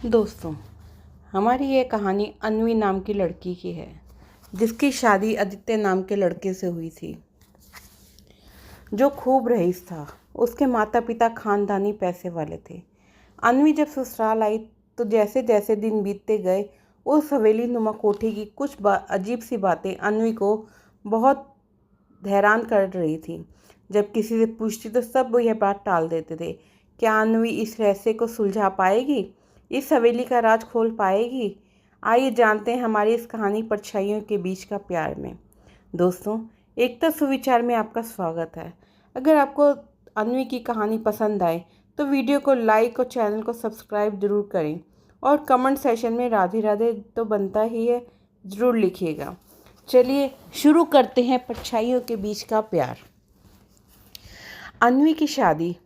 दोस्तों, हमारी ये कहानी अन्वी नाम की लड़की की है, जिसकी शादी आदित्य नाम के लड़के से हुई थी, जो खूब रईस था। उसके माता पिता खानदानी पैसे वाले थे। अन्वी जब ससुराल आई तो जैसे जैसे दिन बीतते गए, उस हवेली नुमा कोठी की कुछ अजीब सी बातें अन्वी को बहुत हैरान कर रही थी। जब किसी से पूछती तो सब यह बात टाल देते थे। क्या अन्वी इस रहस्य को सुलझा पाएगी? इस हवेली का राज खोल पाएगी? आइए जानते हैं हमारी इस कहानी परछाइयों के बीच का प्यार में। दोस्तों, एकता सुविचार में आपका स्वागत है। अगर आपको अन्वी की कहानी पसंद आए तो वीडियो को लाइक और चैनल को सब्सक्राइब जरूर करें, और कमेंट सेशन में राधे राधे तो बनता ही है, ज़रूर लिखिएगा। चलिए शुरू करते हैं परछाइयों के बीच का प्यार। अन्वी की शादी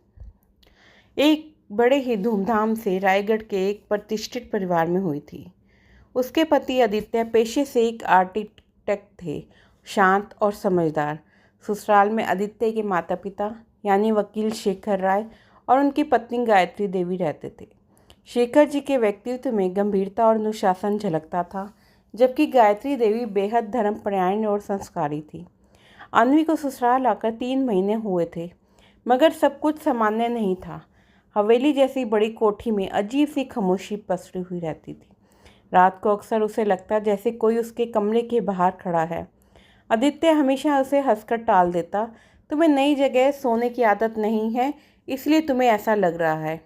एक बड़े ही धूमधाम से रायगढ़ के एक प्रतिष्ठित परिवार में हुई थी। उसके पति आदित्य पेशे से एक आर्किटेक्ट थे, शांत और समझदार। ससुराल में आदित्य के माता पिता यानी वकील शेखर राय और उनकी पत्नी गायत्री देवी रहते थे। शेखर जी के व्यक्तित्व में गंभीरता और अनुशासन झलकता था, जबकि गायत्री देवी बेहद धर्मपरायण और संस्कारी थी। अन्वी को ससुराल आकर 3 महीने हुए थे, मगर सब कुछ सामान्य नहीं था। हवेली जैसी बड़ी कोठी में अजीब सी खामोशी पसरी हुई रहती थी। रात को अक्सर उसे लगता जैसे कोई उसके कमरे के बाहर खड़ा है। आदित्य हमेशा उसे हंसकर टाल देता, तुम्हें नई जगह सोने की आदत नहीं है, इसलिए तुम्हें ऐसा लग रहा है।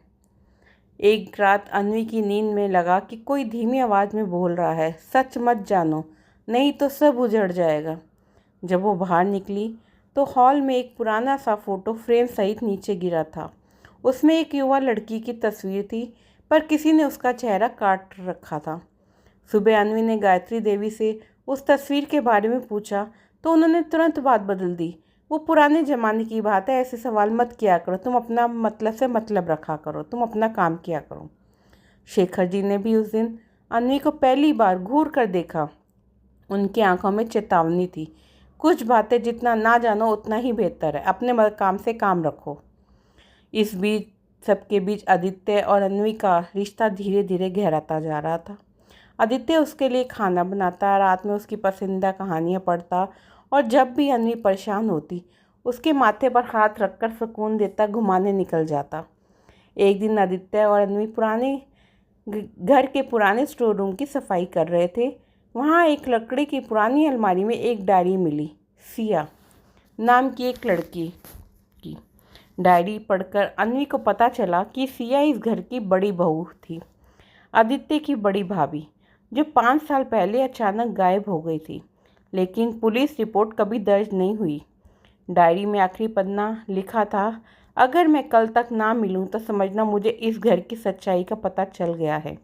एक रात अन्वी की नींद में लगा कि कोई धीमी आवाज़ में बोल रहा है, सच मत जानो, नहीं तो सब उजड़ जाएगा। जब वो बाहर निकली तो हॉल में एक पुराना सा फोटो फ्रेम सहित नीचे गिरा था। उसमें एक युवा लड़की की तस्वीर थी, पर किसी ने उसका चेहरा काट रखा था। सुबह अन्वी ने गायत्री देवी से उस तस्वीर के बारे में पूछा तो उन्होंने तुरंत बात बदल दी। वो पुराने ज़माने की बात है, ऐसे सवाल मत किया करो, तुम अपना मतलब से मतलब रखा करो, तुम अपना काम किया करो। शेखर जी ने भी उस दिन अन्वी को पहली बार घूर कर देखा। उनकी आंखों में चेतावनी थी, कुछ बातें जितना ना जानो उतना ही बेहतर है, अपने काम से काम रखो। इस बीच सबके बीच आदित्य और अन्वी का रिश्ता धीरे धीरे गहराता जा रहा था। आदित्य उसके लिए खाना बनाता, रात में उसकी पसंदीदा कहानियाँ पढ़ता, और जब भी अन्वी परेशान होती उसके माथे पर हाथ रखकर सुकून देता घुमाने निकल जाता। एक दिन आदित्य और अन्वी घर के पुराने स्टोर रूम की सफाई कर रहे थे। वहाँ एक लकड़ी की पुरानी अलमारी में एक डायरी मिली, सिया नाम की एक लड़की की। डायरी पढ़कर अन्वी को पता चला कि सिया इस घर की बड़ी बहू थी, आदित्य की बड़ी भाभी, जो 5 साल पहले अचानक गायब हो गई थी, लेकिन पुलिस रिपोर्ट कभी दर्ज नहीं हुई। डायरी में आखिरी पन्ना लिखा था, अगर मैं कल तक ना मिलूं तो समझना मुझे इस घर की सच्चाई का पता चल गया है।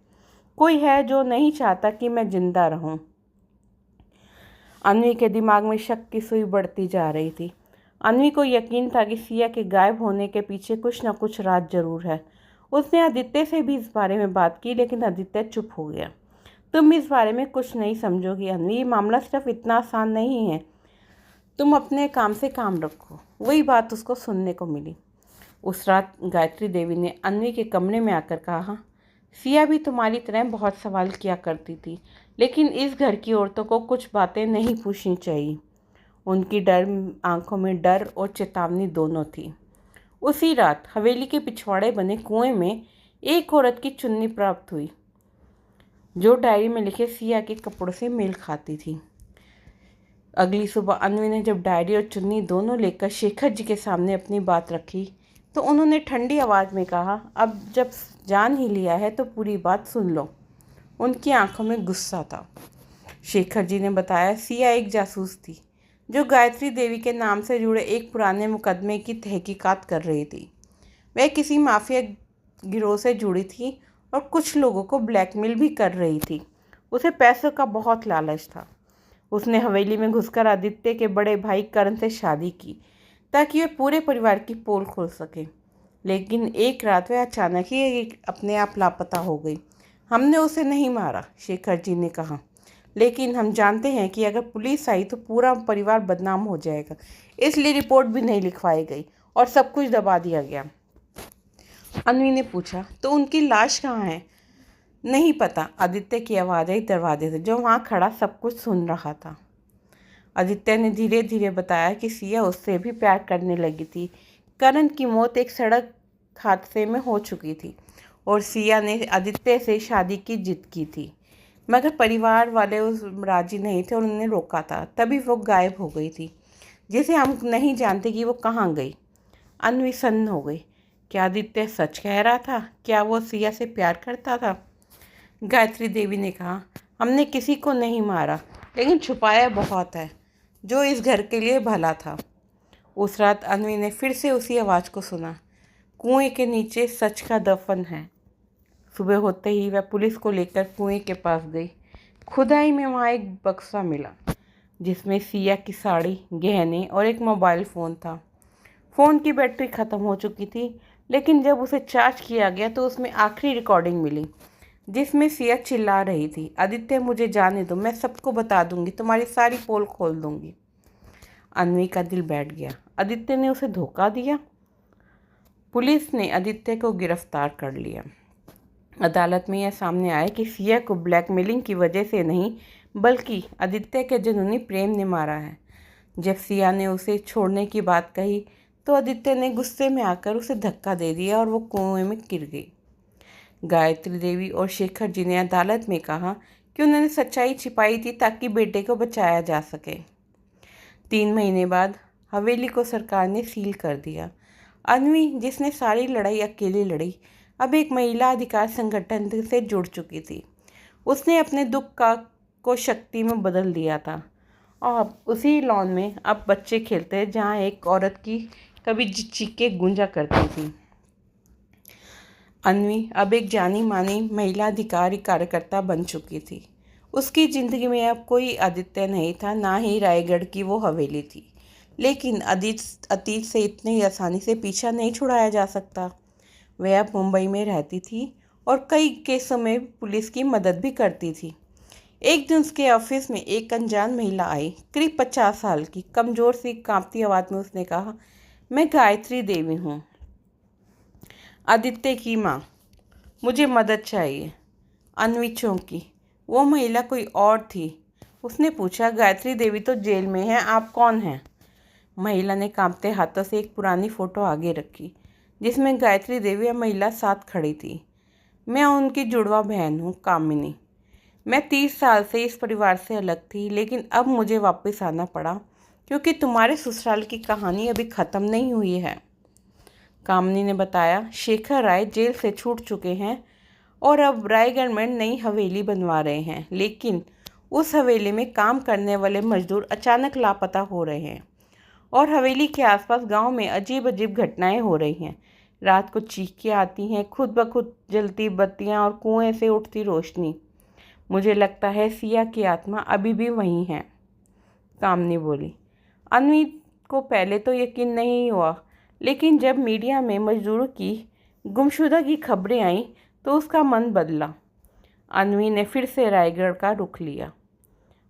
कोई है जो नहीं चाहता कि मैं जिंदा रहूं। अन्वी के दिमाग में शक की सुई बढ़ती जा रही थी। अन्वी को यकीन था कि सिया के गायब होने के पीछे कुछ न कुछ राज जरूर है। उसने आदित्य से भी इस बारे में बात की, लेकिन आदित्य चुप हो गया। तुम इस बारे में कुछ नहीं समझोगी अन्वी, ये मामला सिर्फ इतना आसान नहीं है, तुम अपने काम से काम रखो। वही बात उसको सुनने को मिली। उस रात गायत्री देवी ने अन्वी के कमरे में आकर कहा, सिया भी तुम्हारी तरह बहुत सवाल किया करती थी, लेकिन इस घर की औरतों को कुछ बातें नहीं पूछनी चाहिए। उनकी आंखों में डर और चेतावनी दोनों थी। उसी रात हवेली के पिछवाड़े बने कुएं में एक औरत की चुन्नी प्राप्त हुई, जो डायरी में लिखे सिया के कपड़ों से मेल खाती थी। अगली सुबह अन्वी ने जब डायरी और चुन्नी दोनों लेकर शेखर जी के सामने अपनी बात रखी तो उन्होंने ठंडी आवाज़ में कहा, अब जब जान ही लिया है तो पूरी बात सुन लो। उनकी आंखों में गुस्सा था। शेखर जी ने बताया, सिया एक जासूस थी, जो गायत्री देवी के नाम से जुड़े एक पुराने मुकदमे की तहकीकात कर रही थी। वह किसी माफिया गिरोह से जुड़ी थी और कुछ लोगों को ब्लैकमेल भी कर रही थी। उसे पैसों का बहुत लालच था। उसने हवेली में घुसकर आदित्य के बड़े भाई करण से शादी की, ताकि वह पूरे परिवार की पोल खोल सके। लेकिन एक रात वह अचानक ही अपने आप लापता हो गई। हमने उसे नहीं मारा, शेखर जी ने कहा, लेकिन हम जानते हैं कि अगर पुलिस आई तो पूरा परिवार बदनाम हो जाएगा, इसलिए रिपोर्ट भी नहीं लिखवाई गई और सब कुछ दबा दिया गया। अन्वी ने पूछा, तो उनकी लाश कहाँ है? नहीं पता, आदित्य की आवाज़ आई दरवाजे से, जो वहाँ खड़ा सब कुछ सुन रहा था। आदित्य ने धीरे धीरे बताया कि सिया उससे भी प्यार करने लगी थी। करण की मौत एक सड़क हादसे में हो चुकी थी और सिया ने आदित्य से शादी की जिद की थी, मगर परिवार वाले उस राजी नहीं थे और उन्होंने रोका था। तभी वो गायब हो गई थी, जिसे हम नहीं जानते कि वो कहाँ गई। अन्वी सन्न हो गई। क्या आदित्य सच कह रहा था? क्या वो सिया से प्यार करता था? गायत्री देवी ने कहा, हमने किसी को नहीं मारा, लेकिन छुपाया बहुत है, जो इस घर के लिए भला था। उस रात अन्वी ने फिर से उसी आवाज़ को सुना, कुएं के नीचे सच का दफन है। सुबह होते ही वह पुलिस को लेकर कुएं के पास गई। खुदाई में वहाँ एक बक्सा मिला, जिसमें सिया की साड़ी, गहने और एक मोबाइल फ़ोन था। फ़ोन की बैटरी ख़त्म हो चुकी थी, लेकिन जब उसे चार्ज किया गया तो उसमें आखिरी रिकॉर्डिंग मिली, जिसमें सिया चिल्ला रही थी, आदित्य मुझे जाने दो, मैं सबको बता दूंगी, तुम्हारी सारी पोल खोल दूंगी। अन्वी का दिल बैठ गया। आदित्य ने उसे धोखा दिया। पुलिस ने आदित्य को गिरफ्तार कर लिया। अदालत में यह सामने आया कि सिया को ब्लैकमेलिंग की वजह से नहीं, बल्कि आदित्य के जुनूनी प्रेम ने मारा है। जब सिया ने उसे छोड़ने की बात कही तो आदित्य ने गुस्से में आकर उसे धक्का दे दिया और वो कुएं में गिर गई। गायत्री देवी और शेखर जी ने अदालत में कहा कि उन्होंने सच्चाई छिपाई थी ताकि बेटे को बचाया जा सके। 3 महीने बाद हवेली को सरकार ने सील कर दिया। अन्वी, जिसने सारी लड़ाई अकेली लड़ी, अब एक महिला अधिकार संगठन से जुड़ चुकी थी। उसने अपने दुख को शक्ति में बदल दिया था और उसी लॉन में अब बच्चे खेलते हैं, जहाँ एक औरत की कभी चीखें गूंजा करती थी। अन्वी अब एक जानी मानी महिला अधिकारी कार्यकर्ता बन चुकी थी। उसकी ज़िंदगी में अब कोई आदित्य नहीं था, ना ही रायगढ़ की वो हवेली थी। लेकिन अतीत से इतनी आसानी से पीछा नहीं छुड़ाया जा सकता। वह अब मुंबई में रहती थी और कई केसों में पुलिस की मदद भी करती थी। एक दिन उसके ऑफिस में एक अनजान महिला आई, करीब 50 साल की। कमज़ोर सी कांपती आवाज़ में उसने कहा, मैं गायत्री देवी हूँ, आदित्य की माँ, मुझे मदद चाहिए। अन्वी चौंकी। वो महिला कोई और थी। उसने पूछा, गायत्री देवी तो जेल में है, आप कौन हैं? महिला ने कांपते हाथों से एक पुरानी फ़ोटो आगे रखी, जिसमें गायत्री देवी और महिला साथ खड़ी थी। मैं उनकी जुड़वा बहन हूँ, कामिनी। मैं 30 साल से इस परिवार से अलग थी, लेकिन अब मुझे वापस आना पड़ा क्योंकि तुम्हारे ससुराल की कहानी अभी ख़त्म नहीं हुई है। कामिनी ने बताया, शेखर राय जेल से छूट चुके हैं और अब रायगढ़ में नई हवेली बनवा रहे हैं, लेकिन उस हवेली में काम करने वाले मजदूर अचानक लापता हो रहे हैं और हवेली के आसपास गांव में अजीब अजीब घटनाएं हो रही हैं। रात को चीखें आती हैं, खुद ब खुद जलती बत्तियां और कुएं से उठती रोशनी। मुझे लगता है सिया की आत्मा अभी भी वहीं है, कामिनी बोली। अन्वी को पहले तो यकीन नहीं हुआ, लेकिन जब मीडिया में मजदूरों की गुमशुदा की खबरें आईं तो उसका मन बदला। अन्वी ने फिर से रायगढ़ का रुख लिया,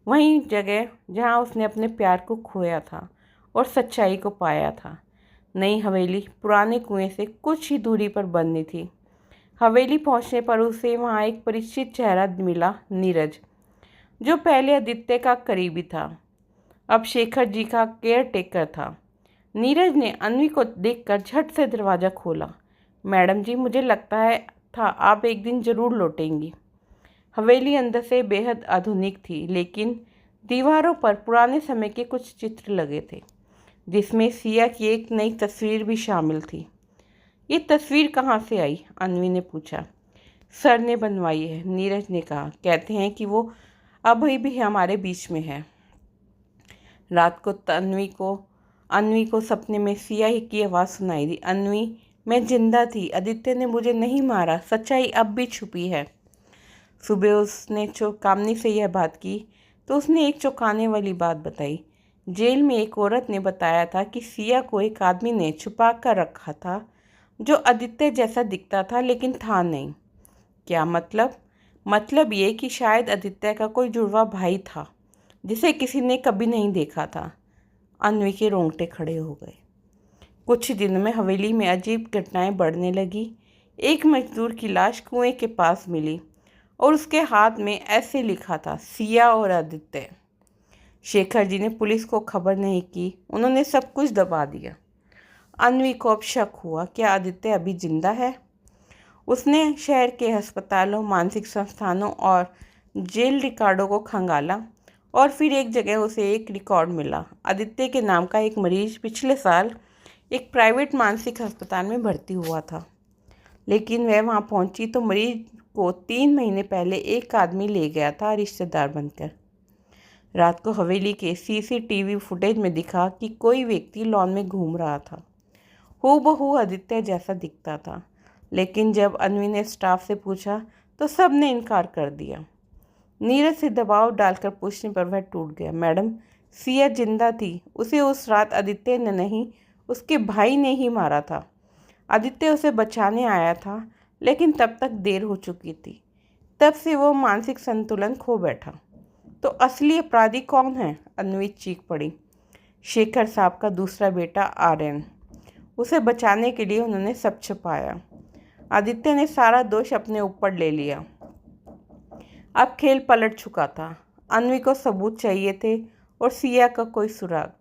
वहीं जगह जहां उसने अपने प्यार को खोया था और सच्चाई को पाया था। नई हवेली पुराने कुएं से कुछ ही दूरी पर बननी थी। हवेली पहुंचने पर उसे वहां एक परिचित चेहरा मिला, नीरज, जो पहले आदित्य का करीबी था, अब शेखर जी का केयर टेकर था। नीरज ने अन्वी को देखकर झट से दरवाज़ा खोला। मैडम जी, मुझे लगता है था आप एक दिन ज़रूर लौटेंगी। हवेली अंदर से बेहद आधुनिक थी, लेकिन दीवारों पर पुराने समय के कुछ चित्र लगे थे, जिसमें सिया की एक नई तस्वीर भी शामिल थी। ये तस्वीर कहाँ से आई? अन्वी ने पूछा। सर ने बनवाई है, नीरज ने कहा। कहते हैं कि वो अभी भी हमारे बीच में है। रात को अन्वी को सपने में सिया ही की आवाज़ सुनाई दी, अन्वी, मैं जिंदा थी, आदित्य ने मुझे नहीं मारा, सच्चाई अब भी छुपी है। सुबह उसने कामिनी से यह बात की तो उसने एक चौंकाने वाली बात बताई। जेल में एक औरत ने बताया था कि सिया को एक आदमी ने छुपा कर रखा था, जो आदित्य जैसा दिखता था लेकिन था नहीं। क्या मतलब? मतलब ये कि शायद आदित्य का कोई जुड़वा भाई था, जिसे किसी ने कभी नहीं देखा था। अन्वी के रोंगटे खड़े हो गए। कुछ दिन में हवेली में अजीब घटनाएं बढ़ने लगी। एक मजदूर की लाश कुएं के पास मिली। और उसके हाथ में ऐसे लिखा था, सिया और आदित्य। शेखर जी ने पुलिस को खबर नहीं की, उन्होंने सब कुछ दबा दिया। अन्वी को अब शक हुआ, क्या आदित्य अभी जिंदा है? उसने शहर के अस्पतालों, मानसिक संस्थानों और जेल रिकॉर्डों को खंगाला और फिर एक जगह उसे एक रिकॉर्ड मिला। आदित्य के नाम का एक मरीज पिछले साल एक प्राइवेट मानसिक अस्पताल में भर्ती हुआ था, लेकिन वह वहां पहुंची तो मरीज को 3 महीने पहले एक आदमी ले गया था रिश्तेदार बनकर। रात को हवेली के सीसीटीवी फुटेज में दिखा कि कोई व्यक्ति लॉन में घूम रहा था। हूबहू आदित्य जैसा दिखता था, लेकिन जब अन्वी ने स्टाफ से पूछा तो सब ने इनकार कर दिया। नीरज से दबाव डालकर पूछने पर वह टूट गया। मैडम, सिया जिंदा थी। उसे उस रात आदित्य ने नहीं, उसके भाई ने ही मारा था। आदित्य उसे बचाने आया था, लेकिन तब तक देर हो चुकी थी। तब से वो मानसिक संतुलन खो बैठा। तो असली अपराधी कौन है? अन्वी चीख पड़ी। शेखर साहब का दूसरा बेटा आर्यन। उसे बचाने के लिए उन्होंने सब छुपाया। आदित्य ने सारा दोष अपने ऊपर ले लिया। अब खेल पलट चुका था। अन्वी को सबूत चाहिए थे और सिया का कोई सुराग।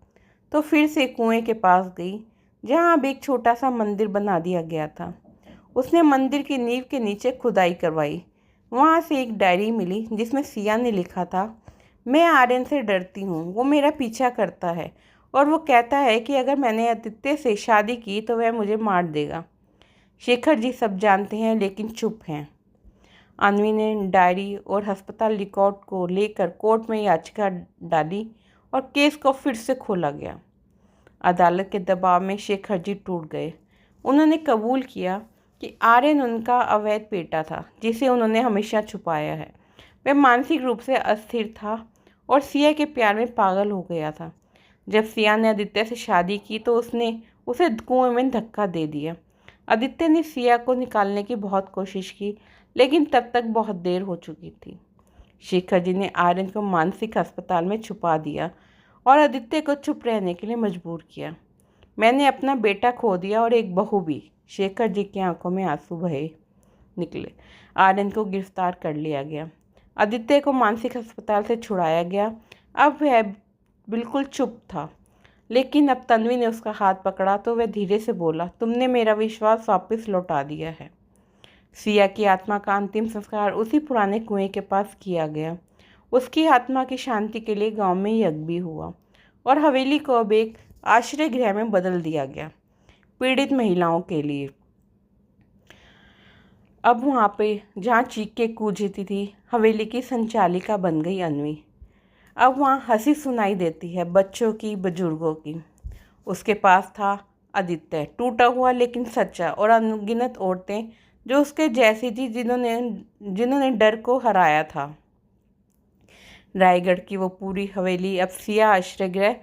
तो फिर से कुएं के पास गई, जहां अब एक छोटा सा मंदिर बना दिया गया था। उसने मंदिर की नींव के नीचे खुदाई करवाई। वहां से एक डायरी मिली जिसमें सिया ने लिखा था, मैं आर्यन से डरती हूँ, वो मेरा पीछा करता है और वो कहता है कि अगर मैंने आदित्य से शादी की तो वह मुझे मार देगा। शेखर जी सब जानते हैं लेकिन चुप हैं। अन्वी ने डायरी और अस्पताल रिकॉर्ड को लेकर कोर्ट में याचिका डाली और केस को फिर से खोला गया। अदालत के दबाव में शेखर जी टूट गए। उन्होंने कबूल किया कि आर्यन उनका अवैध बेटा था, जिसे उन्होंने हमेशा छुपाया है। वह मानसिक रूप से अस्थिर था और सिया के प्यार में पागल हो गया था। जब सिया ने आदित्य से शादी की तो उसने उसे कुएं में धक्का दे दिया। आदित्य ने सिया को निकालने की बहुत कोशिश की, लेकिन तब तक बहुत देर हो चुकी थी। शेखर जी ने आर्यन को मानसिक अस्पताल में छुपा दिया और आदित्य को चुप रहने के लिए मजबूर किया। मैंने अपना बेटा खो दिया और एक बहू भी। शेखर जी की आंखों में आंसू बहे निकले। आर्यन को गिरफ्तार कर लिया गया। आदित्य को मानसिक अस्पताल से छुड़ाया गया। अब वह बिल्कुल चुप था, लेकिन अब तन्वी ने उसका हाथ पकड़ा तो वह धीरे से बोला, तुमने मेरा विश्वास वापस लौटा दिया है। सिया की आत्मा का अंतिम संस्कार उसी पुराने कुएं के पास किया गया। उसकी आत्मा की शांति के लिए गांव में यज्ञ भी हुआ और हवेली को अब एक आश्रय गृह में बदल दिया गया, पीड़ित महिलाओं के लिए। अब वहाँ पे जहाँ चीख के कूदती थी, हवेली की संचालिका बन गई अन्वी। अब वहाँ हंसी सुनाई देती है, बच्चों की, बुजुर्गों की। उसके पास था आदित्य, टूटा हुआ लेकिन सच्चा, और अनगिनत औरतें जो उसके जैसी थी, जिन्होंने डर को हराया था। रायगढ़ की वो पूरी हवेली अब सिया आश्रय गृह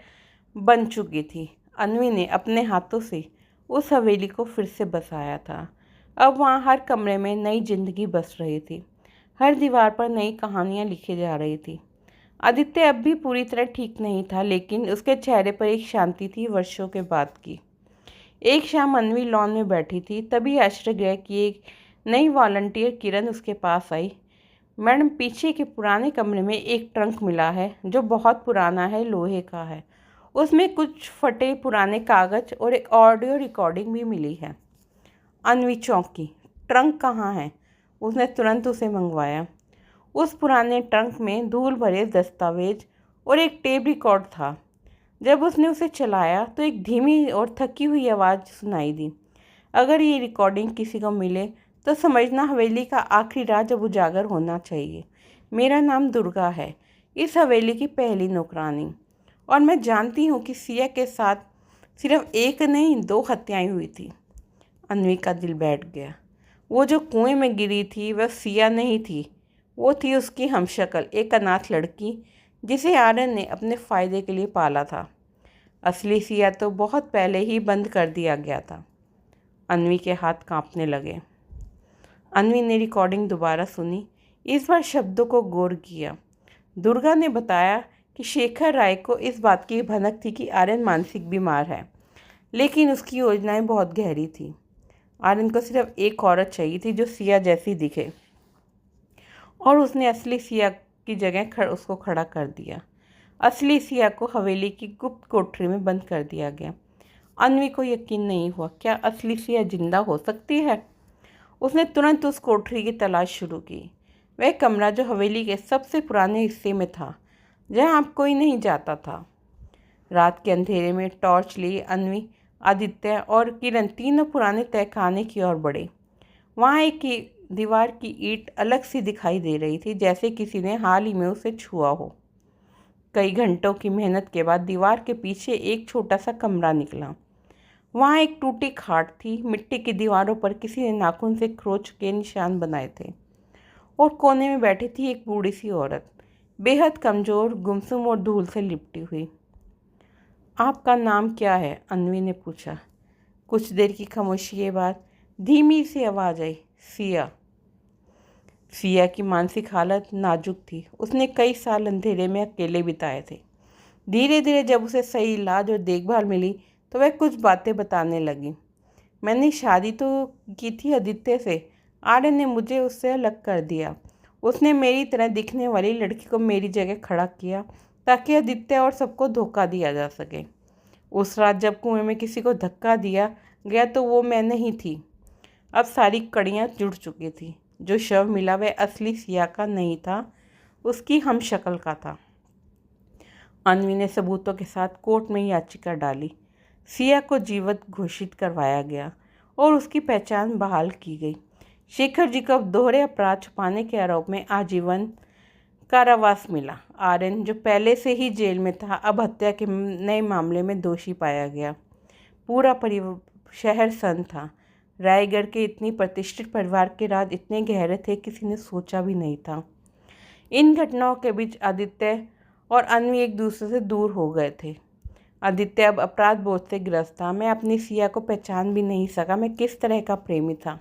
बन चुकी थी। अन्वी ने अपने हाथों से उस हवेली को फिर से बसाया था। अब वहाँ हर कमरे में नई जिंदगी बस रही थी। हर दीवार पर नई कहानियाँ लिखी जा रही थी। आदित्य अब भी पूरी तरह ठीक नहीं था, लेकिन उसके चेहरे पर एक शांति थी, वर्षों के बाद की। एक शाम अन्वी लॉन में बैठी थी, तभी आश्रय गृह की एक नई वॉलंटियर किरण उसके पास आई। मैडम, पीछे के पुराने कमरे में एक ट्रंक मिला है जो बहुत पुराना है, लोहे का है। उसमें कुछ फटे पुराने कागज और एक ऑडियो रिकॉर्डिंग भी मिली है। अन्वी चौंकी। ट्रंक कहाँ है? उसने तुरंत उसे मंगवाया। उस पुराने ट्रंक में धूल भरे दस्तावेज और एक टेप रिकॉर्ड था। जब उसने उसे चलाया तो एक धीमी और थकी हुई आवाज़ सुनाई दी, अगर ये रिकॉर्डिंग किसी को मिले तो समझना हवेली का आखिरी राज अब उजागर होना चाहिए। मेरा नाम दुर्गा है, इस हवेली की पहली नौकरानी, और मैं जानती हूँ कि सिया के साथ सिर्फ एक नहीं 2 हत्याएं हुई थी। अन्वी का दिल बैठ गया। वो जो कुएं में गिरी थी वह सिया नहीं थी, वो थी उसकी हमशक्ल, एक अनाथ लड़की जिसे आर्यन ने अपने फ़ायदे के लिए पाला था। असली सिया तो बहुत पहले ही बंद कर दिया गया था। अन्वी के हाथ कांपने लगे। अन्वी ने रिकॉर्डिंग दोबारा सुनी, इस बार शब्दों को गौर किया। दुर्गा ने बताया कि शेखर राय को इस बात की भनक थी कि आर्यन मानसिक बीमार है, लेकिन उसकी योजनाएं बहुत गहरी थी। आर्यन को सिर्फ एक औरत चाहिए थी जो सिया जैसी दिखे और उसने असली सिया की जगह उसको खड़ा कर दिया। असली सिया को हवेली की गुप्त कोठरी में बंद कर दिया गया। अन्वी को यकीन नहीं हुआ, क्या असली सिया जिंदा हो सकती है? उसने तुरंत उस कोठरी की तलाश शुरू की। वह कमरा जो हवेली के सबसे पुराने हिस्से में था, जहाँ अब कोई नहीं जाता था। रात के अंधेरे में टॉर्च लिए अन्वी, आदित्य और किरण तीनों पुराने तहखाने की ओर बढ़े। वहाँ एक दीवार की ईंट अलग सी दिखाई दे रही थी, जैसे किसी ने हाल ही में उसे छुआ हो। कई घंटों की मेहनत के बाद दीवार के पीछे एक छोटा सा कमरा निकला। वहाँ एक टूटी खाट थी। मिट्टी की दीवारों पर किसी ने नाखून से खरोंच के निशान बनाए थे और कोने में बैठी थी एक बूढ़ी सी औरत, बेहद कमज़ोर, गुमसुम और धूल से लिपटी हुई। आपका नाम क्या है? अन्वी ने पूछा। कुछ देर की खामोशी के बाद धीमी सी आवाज़ आई, सिया। सिया की मानसिक हालत नाजुक थी। उसने कई साल अंधेरे में अकेले बिताए थे। धीरे धीरे जब उसे सही इलाज और देखभाल मिली तो वह कुछ बातें बताने लगी। मैंने शादी तो की थी आदित्य से। आर्यन ने मुझे उससे अलग कर दिया। उसने मेरी तरह दिखने वाली लड़की को मेरी जगह खड़ा किया ताकि आदित्य और सबको धोखा दिया जा सके। उस रात जब कुएं में किसी को धक्का दिया गया तो वो मैं नहीं थी। अब सारी कड़ियाँ जुड़ चुकी थी। जो शव मिला वह असली सिया का नहीं था, उसकी हम शक्ल का था। अन्वी ने सबूतों के साथ कोर्ट में याचिका डाली। सिया को जीवित घोषित करवाया गया और उसकी पहचान बहाल की गई। शेखर जी को दोहरे अपराध छुपाने के आरोप में आजीवन कारावास मिला। आर्यन, जो पहले से ही जेल में था, अब हत्या के नए मामले में दोषी पाया गया। पूरा शहर सन्न था। रायगढ़ के इतनी प्रतिष्ठित परिवार के राज इतने गहरे थे, किसी ने सोचा भी नहीं था। इन घटनाओं के बीच आदित्य और अन्वी एक दूसरे से दूर हो गए थे। आदित्य अब अपराध बोझ से ग्रस्त था। मैं अपनी सिया को पहचान भी नहीं सका। मैं किस तरह का प्रेमी था।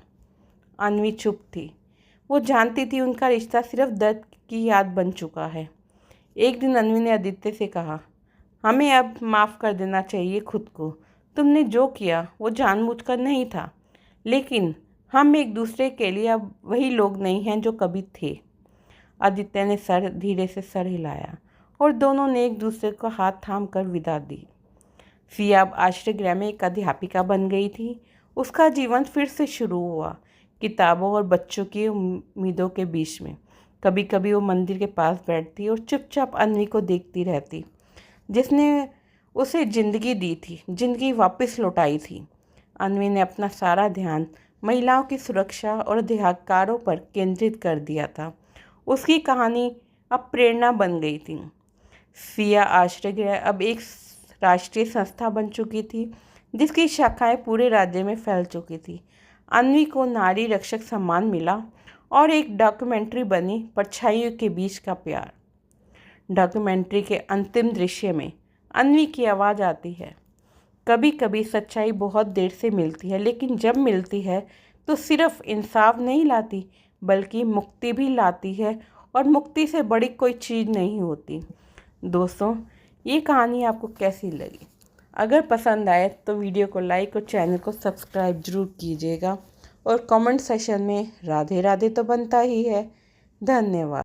अन्वी चुप थी। वो जानती थी उनका रिश्ता सिर्फ दर्द की याद बन चुका है। एक दिन अन्वी ने आदित्य से कहा, हमें अब माफ़ कर देना चाहिए खुद को। तुमने जो किया वो जानबूझकर नहीं था, लेकिन हम एक दूसरे के लिए अब वही लोग नहीं हैं जो कभी थे। आदित्य ने धीरे से सर हिलाया और दोनों ने एक दूसरे को हाथ थाम कर विदा दी। सिया अब आश्रय गृह में एक अध्यापिका बन गई थी। उसका जीवन फिर से शुरू हुआ, किताबों और बच्चों की उम्मीदों के बीच में। कभी कभी वो मंदिर के पास बैठती और चुपचाप अन्वी को देखती रहती, जिसने उसे ज़िंदगी दी थी, ज़िंदगी वापस लौटाई थी। अन्वी ने अपना सारा ध्यान महिलाओं की सुरक्षा और अधिकारों पर केंद्रित कर दिया था। उसकी कहानी अब प्रेरणा बन गई थी। सिया आश्रय गृह अब एक राष्ट्रीय संस्था बन चुकी थी, जिसकी शाखाएं पूरे राज्य में फैल चुकी थी। अन्वी को नारी रक्षक सम्मान मिला और एक डॉक्यूमेंट्री बनी, परछाइयों के बीच का प्यार। डॉक्यूमेंट्री के अंतिम दृश्य में अन्वी की आवाज़ आती है, कभी कभी सच्चाई बहुत देर से मिलती है, लेकिन जब मिलती है तो सिर्फ इंसाफ नहीं लाती, बल्कि मुक्ति भी लाती है, और मुक्ति से बड़ी कोई चीज़ नहीं होती। दोस्तों, ये कहानी आपको कैसी लगी? अगर पसंद आए तो वीडियो को लाइक और चैनल को सब्सक्राइब जरूर कीजिएगा, और कमेंट सेशन में राधे राधे तो बनता ही है। धन्यवाद।